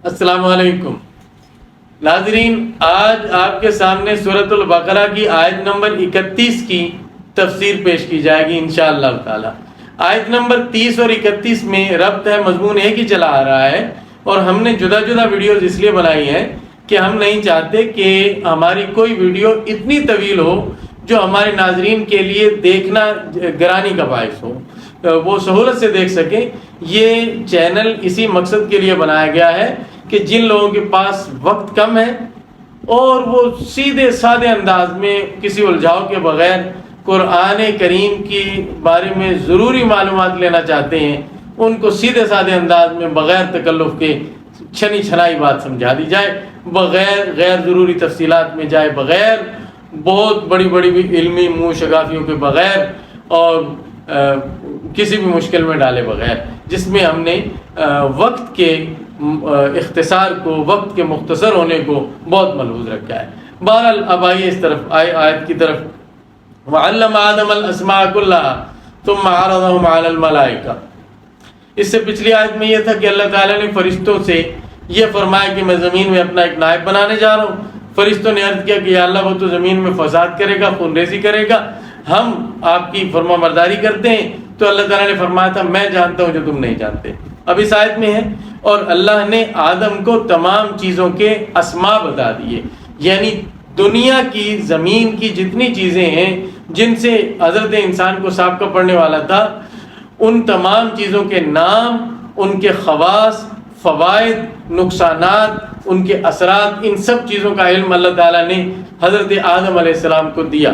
السلام علیکم ناظرین، آج آپ کے سامنے سورۃ البقرہ کی آیت نمبر 31 کی تفسیر پیش کی جائے گی انشاءاللہ تعالی۔ آیت نمبر 30 اور 31 میں ربط ہے، مضمون ایک ہی چلا آ رہا ہے، اور ہم نے جدا جدا ویڈیوز اس لیے بنائی ہیں کہ ہم نہیں چاہتے کہ ہماری کوئی ویڈیو اتنی طویل ہو جو ہمارے ناظرین کے لیے دیکھنا گرانی کا باعث ہو، وہ سہولت سے دیکھ سکیں۔ یہ چینل اسی مقصد کے لیے بنایا گیا ہے کہ جن لوگوں کے پاس وقت کم ہے اور وہ سیدھے سادے انداز میں کسی الجھاؤ کے بغیر قرآن کریم کی بارے میں ضروری معلومات لینا چاہتے ہیں، ان کو سیدھے سادے انداز میں بغیر تکلف کے چھنی چھنائی بات سمجھا دی جائے، بغیر غیر ضروری تفصیلات میں جائے، بغیر بہت بڑی بڑی علمی منہ شگافیوں کے بغیر، اور کسی بھی مشکل میں ڈالے بغیر، جس میں ہم نے وقت کے اختصار کو، وقت کے مختصر ہونے کو بہت ملحوظ رکھا ہے۔ بہرحال اب آئیے اس طرف، آیت کی طرف۔ وَعَلَّمَ آدَمَ الْأَسْمَاءَ كُلَّهَا ثُمَّ عَرَضَهُمْ عَلَى الْمَلَائِكَةِ۔ اس سے پچھلی آیت میں یہ تھا کہ اللہ تعالیٰ نے فرشتوں سے یہ فرمایا کہ میں زمین میں اپنا ایک نائب بنانے جا رہا ہوں۔ فرشتوں نے عرض کیا کہ یا اللہ، وہ تو زمین میں فساد کرے گا، خون ریزی کرے گا، ہم آپ کی فرما برداری کرتے ہیں۔ تو اللہ تعالیٰ نے فرمایا تھا میں جانتا ہوں جو تم نہیں جانتے۔ اب اس آیت میں ہے، اور اللہ نے آدم کو تمام چیزوں کے اسماء بتا دیے، یعنی دنیا کی، زمین کی جتنی چیزیں ہیں جن سے حضرت انسان کو سابقہ پڑنے والا تھا، ان تمام چیزوں کے نام، ان کے خواص، فوائد، نقصانات، ان کے اثرات، ان سب چیزوں کا علم اللہ تعالیٰ نے حضرت آدم علیہ السلام کو دیا۔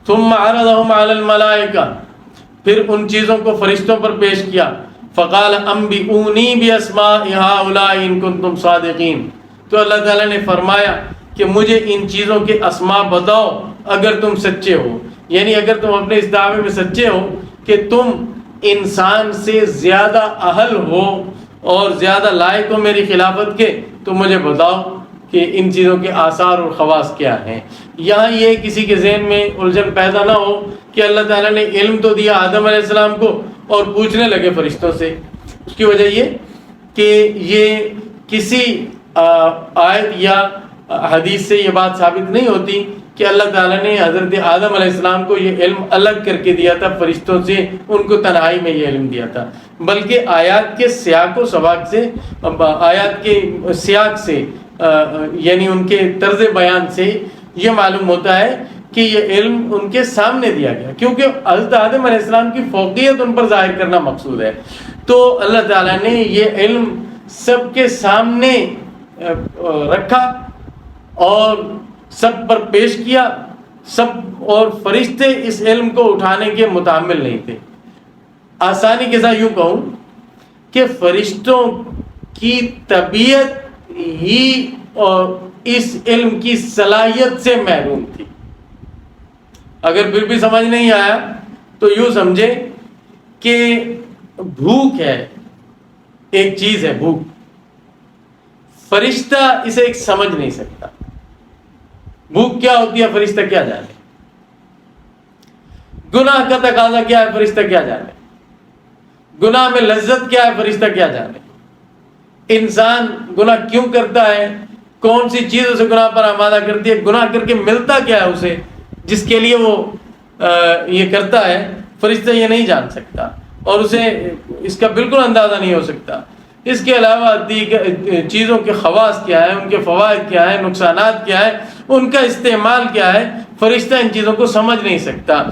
ثم عرضهم على الملائکہ، پھر ان چیزوں کو فرشتوں پر پیش کیا۔ فقال انبئونی باسماء هؤلاء ان کنتم صادقین، تو اللہ تعالیٰ نے فرمایا کہ مجھے ان چیزوں کے اسماء بتاؤ اگر تم سچے ہو، یعنی اگر تم اپنے اس دعوے میں سچے ہو کہ تم انسان سے زیادہ اہل ہو اور زیادہ لائق ہو میری خلافت کے، تو مجھے بتاؤ کہ ان چیزوں کے آثار اور خواص کیا ہیں۔ یہاں یہ کسی کے ذہن میں الجھن پیدا نہ ہو کہ اللہ تعالیٰ نے علم تو دیا آدم علیہ السلام کو اور پوچھنے لگے فرشتوں سے۔ اس کی وجہ یہ کہ یہ کسی آیت یا حدیث سے یہ بات ثابت نہیں ہوتی کہ اللہ تعالیٰ نے حضرت آدم علیہ السلام کو یہ علم الگ کر کے دیا تھا فرشتوں سے، ان کو تنہائی میں یہ علم دیا تھا، بلکہ آیات کے سیاق و سباق سے، آیات کے سیاق سے، یعنی ان کے طرز بیان سے یہ معلوم ہوتا ہے کہ یہ علم ان کے سامنے دیا گیا، کیونکہ حضرت آدم علیہ السلام کی فوقیت ان پر ظاہر کرنا مقصود ہے۔ تو اللہ تعالیٰ نے یہ علم سب کے سامنے رکھا اور سب پر پیش کیا، سب، اور فرشتے اس علم کو اٹھانے کے متحمل نہیں تھے۔ آسانی کے ساتھ یوں کہوں کہ فرشتوں کی طبیعت ہی اور اس علم کی صلاحیت سے محروم تھی۔ اگر پھر بھی سمجھ نہیں آیا تو یوں سمجھے کہ بھوک ہے، ایک چیز ہے بھوک، فرشتہ اسے ایک سمجھ نہیں سکتا۔ بھوک کیا ہوتی ہے فرشتہ کیا جانے، گناہ کا تقاضا کیا ہے فرشتہ کیا جانے، گناہ میں لذت کیا ہے فرشتہ کیا جانے، انسان گناہ کیوں کرتا ہے، کون سی چیز اسے گناہ پر آمادہ کرتی ہے، گناہ کر کے ملتا کیا ہے اسے جس کے لیے وہ یہ کرتا ہے، فرشتہ یہ نہیں جان سکتا اور اسے اس کا بالکل اندازہ نہیں ہو سکتا۔ اس کے علاوہ چیزوں کے خواص کیا ہے، ان کے فوائد کیا ہے، نقصانات کیا ہے، ان کا استعمال کیا ہے، فرشتہ ان چیزوں کو سمجھ نہیں سکتا،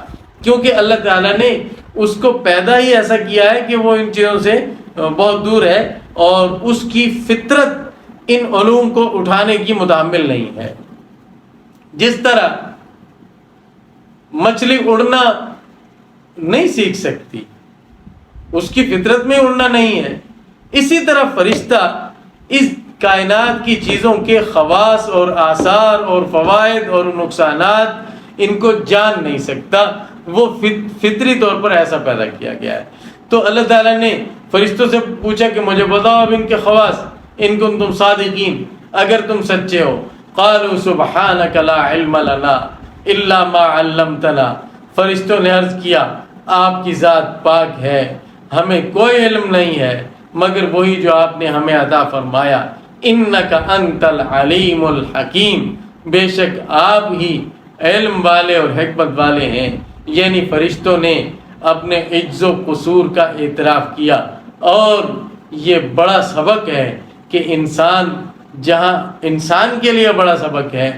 کیونکہ اللہ تعالیٰ نے اس کو پیدا ہی ایسا کیا ہے کہ وہ ان چیزوں سے بہت دور ہے اور اس کی فطرت ان علوم کو اٹھانے کی متحمل نہیں ہے۔ جس طرح مچھلی اڑنا نہیں سیکھ سکتی، اس کی فطرت میں اڑنا نہیں ہے، اسی طرح فرشتہ اس کائنات کی چیزوں کے خواص اور آثار اور فوائد اور نقصانات ان کو جان نہیں سکتا، وہ فطری طور پر ایسا پیدا کیا گیا ہے۔ تو اللہ تعالیٰ نے فرشتوں سے پوچھا کہ مجھے بتاؤ اب ان کے خواص، ان کنتم صادقین، اگر تم سچے ہو۔ قالوا سبحانک لا علم لنا الا ما علمتنا، فرشتوں نے عرض کیا آپ کی ذات پاک ہے، ہمیں کوئی علم نہیں ہے مگر وہی جو آپ نے ہمیں عطا فرمایا۔ انک انت العلیم الحکیم، بے شک آپ ہی علم والے اور حکمت والے ہیں۔ یعنی فرشتوں نے اپنے عجز و قصور کا اعتراف کیا، اور یہ بڑا سبق ہے کہ انسان کے لیے بڑا سبق ہے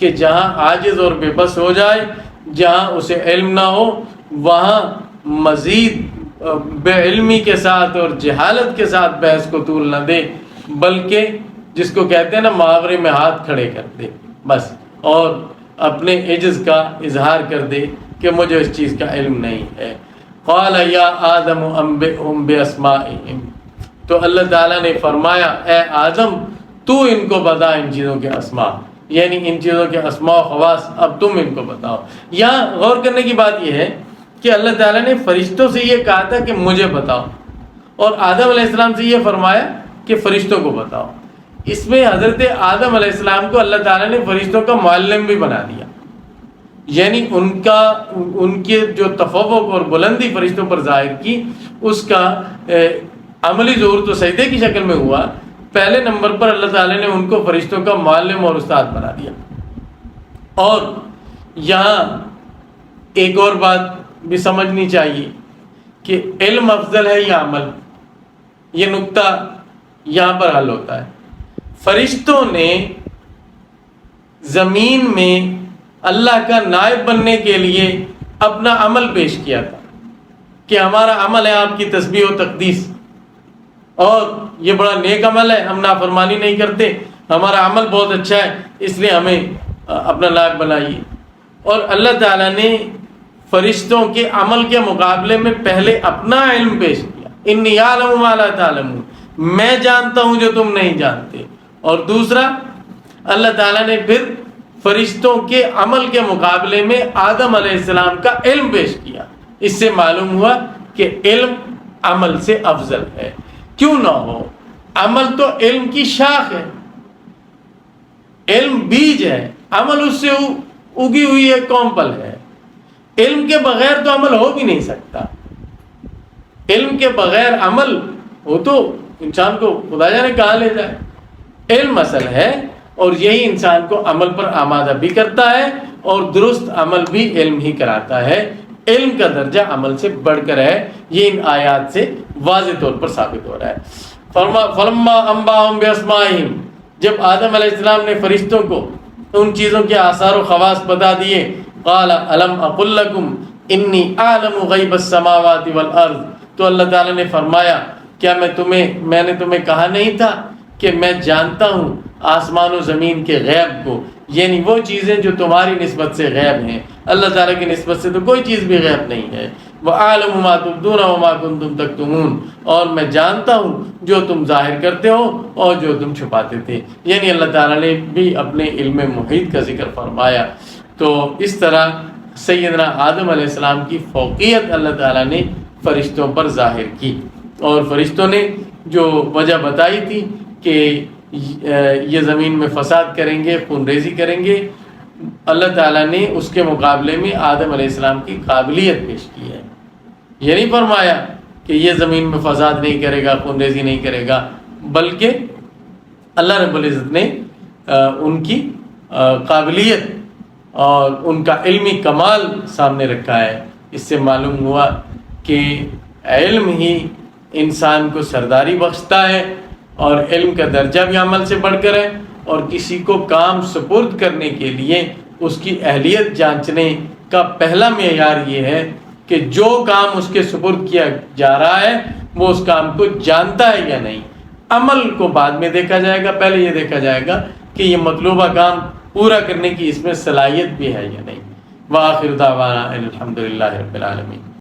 کہ جہاں عاجز اور بے بس ہو جائے، جہاں اسے علم نہ ہو، وہاں مزید بے علمی کے ساتھ اور جہالت کے ساتھ بحث کو طول نہ دے، بلکہ جس کو کہتے ہیں نا محاورے میں ہاتھ کھڑے کر دے بس، اور اپنے عجز کا اظہار کر دے کہ مجھے اس چیز کا علم نہیں ہے۔ قال یا آدم انبئہم باسمائہم، تو اللہ تعالیٰ نے فرمایا اے آدم تو ان کو بتا ان چیزوں کے اسماء، یعنی ان چیزوں کے اسماء و خواص اب تم ان کو بتاؤ۔ یہاں غور کرنے کی بات یہ ہے کہ اللہ تعالیٰ نے فرشتوں سے یہ کہا تھا کہ مجھے بتاؤ، اور آدم علیہ السلام سے یہ فرمایا کہ فرشتوں کو بتاؤ۔ اس میں حضرت آدم علیہ السلام کو اللہ تعالیٰ نے فرشتوں کا معلم بھی بنا دیا، یعنی ان کے جو تفوق اور بلندی فرشتوں پر ظاہر کی، اس کا عملی ظہور تو سجدے کی شکل میں ہوا۔ پہلے نمبر پر اللہ تعالیٰ نے ان کو فرشتوں کا معلم اور استاد بنا دیا۔ اور یہاں ایک اور بات بھی سمجھنی چاہیے کہ علم افضل ہے یا عمل، یہ نقطہ یہاں پر حل ہوتا ہے۔ فرشتوں نے زمین میں اللہ کا نائب بننے کے لیے اپنا عمل پیش کیا تھا کہ ہمارا عمل ہے آپ کی تسبیح و تقدیس، اور یہ بڑا نیک عمل ہے، ہم نافرمانی نہیں کرتے، ہمارا عمل بہت اچھا ہے، اس لیے ہمیں اپنا نائب بنائیے۔ اور اللہ تعالیٰ نے فرشتوں کے عمل کے مقابلے میں پہلے اپنا علم پیش کیا، انی اعلم ما لا تعلمون، میں جانتا ہوں جو تم نہیں جانتے۔ اور دوسرا اللہ تعالیٰ نے پھر فرشتوں کے عمل کے مقابلے میں آدم علیہ السلام کا علم پیش کیا۔ اس سے معلوم ہوا کہ علم عمل سے افضل ہے۔ کیوں نہ ہو، عمل تو علم کی شاخ ہے، علم بیج ہے، عمل اس سے اگی ہوئی ایک کومپل ہے۔ علم کے بغیر تو عمل ہو بھی نہیں سکتا، علم کے بغیر عمل ہو تو انسان کو خدا جانے کہاں لے جائے۔ علم اصل ہے، اور یہی انسان کو عمل پر آمادہ بھی کرتا ہے، اور درست عمل بھی علم ہی کراتا ہے۔ علم کا درجہ عمل سے بڑھ کر ہے، یہ ان آیات سے واضح طور پر ثابت ہو رہا ہے۔ فلما انباہم باسمائہم، جب آدم علیہ السلام نے فرشتوں کو ان چیزوں کے آثار و خواص بتا دیے، قال الم اقل لکم انی اعلم غیب السماوات والارض، تو اللہ تعالیٰ نے فرمایا کیا میں نے تمہیں کہا نہیں تھا کہ میں جانتا ہوں آسمان و زمین کے غیب کو، یعنی وہ چیزیں جو تمہاری نسبت سے غیب ہیں، اللہ تعالیٰ کی نسبت سے تو کوئی چیز بھی غیب نہیں ہے۔ وَأَعْلَمُ مَا تُبْدُونَ وَمَا كُنْتُمْ تَكْتُمُونَ، اور میں جانتا ہوں جو تم ظاہر کرتے ہو اور جو تم چھپاتے تھے، یعنی اللہ تعالیٰ نے بھی اپنے علم محیط کا ذکر فرمایا۔ تو اس طرح سیدنا آدم علیہ السلام کی فوقیت اللہ تعالیٰ نے فرشتوں پر ظاہر کی، اور فرشتوں نے جو وجہ بتائی تھی کہ یہ زمین میں فساد کریں گے، خون ریزی کریں گے، اللہ تعالیٰ نے اس کے مقابلے میں آدم علیہ السلام کی قابلیت پیش کی ہے۔ یہ نہیں فرمایا کہ یہ زمین میں فساد نہیں کرے گا، خون ریزی نہیں کرے گا، بلکہ اللہ رب العزت نے ان کی قابلیت اور ان کا علمی کمال سامنے رکھا ہے۔ اس سے معلوم ہوا کہ علم ہی انسان کو سرداری بخشتا ہے، اور علم کا درجہ بھی عمل سے بڑھ کر ہے، اور کسی کو کام سپرد کرنے کے لیے اس کی اہلیت جانچنے کا پہلا معیار یہ ہے کہ جو کام اس کے سپرد کیا جا رہا ہے وہ اس کام کو جانتا ہے یا نہیں۔ عمل کو بعد میں دیکھا جائے گا، پہلے یہ دیکھا جائے گا کہ یہ مطلوبہ کام پورا کرنے کی اس میں صلاحیت بھی ہے یا نہیں۔ وآخر دعوانا الحمدللہ رب العالمین۔